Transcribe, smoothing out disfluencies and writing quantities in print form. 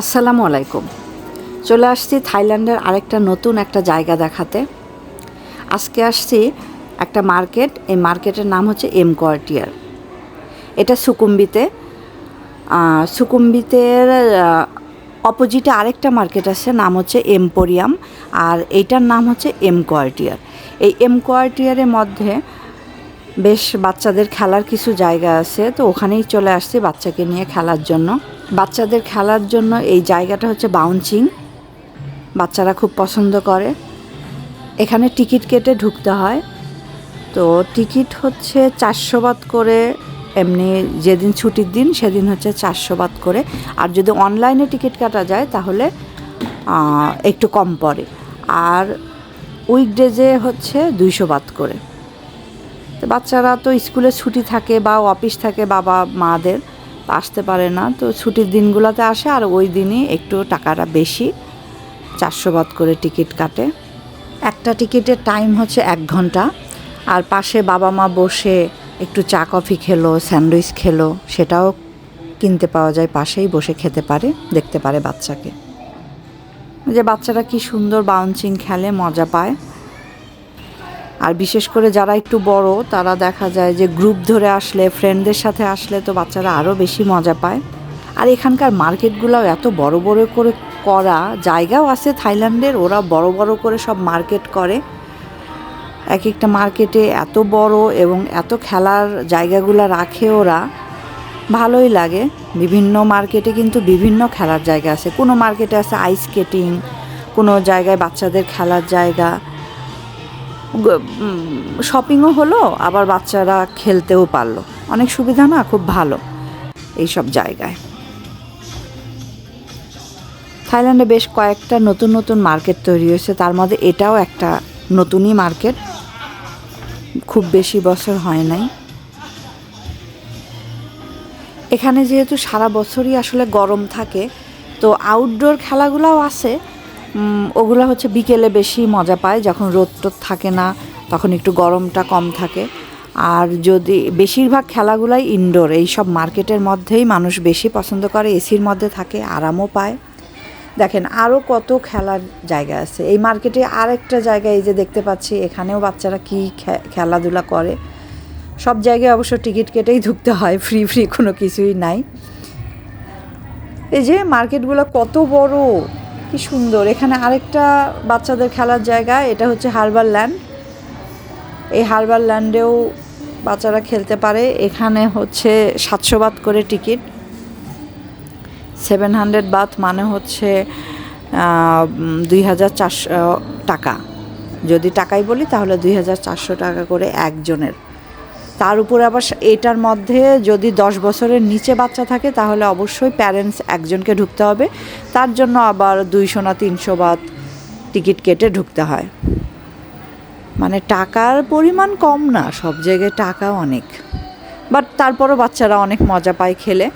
আসসালামু আলাইকুম। চলে আসছি থাইল্যান্ডের আরেকটা নতুন একটা জায়গা দেখাতে। আজকে আসছি একটা মার্কেট, এই মার্কেটের নাম হচ্ছে এম কোয়ার্টিয়ার। এটা সুকুম্বিতের অপোজিটে আরেকটা মার্কেট আছে, নাম হচ্ছে এম্পোরিয়াম, আর এইটার নাম হচ্ছে এম কোয়ার্টিয়ার। এই এম কোয়ার্টিয়ারের মধ্যে বেশ বাচ্চাদের খেলার কিছু জায়গা আছে, তো ওখানেই চলে আসছি বাচ্চাকে নিয়ে খেলার জন্য। বাচ্চাদের খেলার জন্য এই জায়গাটা হচ্ছে বাউন্সিং, বাচ্চারা খুব পছন্দ করে। এখানে টিকিট কেটে ঢুকতে হয়, তো টিকিট হচ্ছে 400 বাত করে। এমনি যেদিন ছুটির দিন সেদিন হচ্ছে 400 বাত করে, আর যদি অনলাইনে টিকিট কাটা যায় তাহলে একটু কম পড়ে, আর উইকডেজে হচ্ছে 200 বাত করে। তো বাচ্চারা তো স্কুলে ছুটি থাকে বা অফিস থাকে বাবা মাদের, আসতে পারে না, তো ছুটির দিনগুলোতে আসে, আর ওই দিনই একটু টাকাটা বেশি, 400 বাত করে টিকিট কাটে। একটা টিকিটের টাইম হচ্ছে 1 ঘন্টা, আর পাশে বাবা মা বসে একটু চা কফি খেলো, স্যান্ডউইচ খেলো, সেটাও কিনতে পাওয়া যায়, পাশেই বসে খেতে পারে, দেখতে পারে বাচ্চাকে। যে বাচ্চারা কি সুন্দর বাউন্সিং খেলে, মজা পায়। আর বিশেষ করে যারা একটু বড় তারা দেখা যায় যে গ্রুপ ধরে আসলে, ফ্রেন্ডদের সাথে আসলে তো বাচ্চারা আরও বেশি মজা পায়। আর এখানকার মার্কেটগুলোও এত বড় বড় করে করা, জায়গাও আছে থাইল্যান্ডের, ওরা বড় বড় করে সব মার্কেট করে। এক একটা মার্কেটে এত বড় এবং এত খেলার জায়গাগুলো রাখে ওরা, ভালোই লাগে। বিভিন্ন মার্কেটে কিন্তু বিভিন্ন খেলার জায়গা আছে, কোনো মার্কেটে আছে আইস স্কেটিং, কোনো জায়গায় বাচ্চাদের খেলার জায়গা, শপিংও হলো, আবার বাচ্চারা খেলতেও পারলো। অনেক সুবিধা না, খুব ভালো এইসব জায়গায়। থাইল্যান্ডে বেশ কয়েকটা নতুন নতুন মার্কেট তৈরি হয়েছে, তার মধ্যে এটাও একটা নতুনই মার্কেট, খুব বেশি বছর হয় নাই। এখানে যেহেতু সারা বছরই আসলে গরম থাকে, তো আউটডোর খেলাগুলোও আছে, ওগুলো হচ্ছে বিকেলে বেশি মজা পায়, যখন রোদ টোদ থাকে না, তখন একটু গরমটা কম থাকে। আর যদি বেশিরভাগ খেলাগুলাই ইনডোর, এই সব মার্কেটের মধ্যেই মানুষ বেশি পছন্দ করে, এসির মধ্যে থাকে, আরামও পায়। দেখেন আরও কত খেলার জায়গা আছে এই মার্কেটে। আর একটা জায়গায় এই যে দেখতে পাচ্ছি, এখানেও বাচ্চারা কি খেলাধুলা করে। সব জায়গায় অবশ্য টিকিট কেটেই ঢুকতে হয়, ফ্রি কোনো কিছুই নাই। এই যে মার্কেটগুলো কত বড়, কি সুন্দর। এখানে আরেকটা বাচ্চাদের খেলার জায়গা, এটা হচ্ছে হারবার ল্যান্ড। এই হারবার ল্যান্ডেও বাচ্চারা খেলতে পারে। এখানে হচ্ছে 700 বাত করে টিকিট, 700 বাত মানে হচ্ছে 2400 টাকা। যদি টাকাই বলি তাহলে 2400 টাকা করে একজনের। তার উপরে আবার এটার মধ্যে যদি 10 বছরের নিচে বাচ্চা থাকে তাহলে অবশ্যই প্যারেন্টস একজনকে ঢুকতে হবে, তার জন্য আবার 200 না 300 বাত টিকিট কেটে ঢুকতে হয়। মানে টাকার পরিমাণ কম না, সব জায়গায় টাকা অনেক, বাট তারপরও বাচ্চারা অনেক মজা পায় খেলে।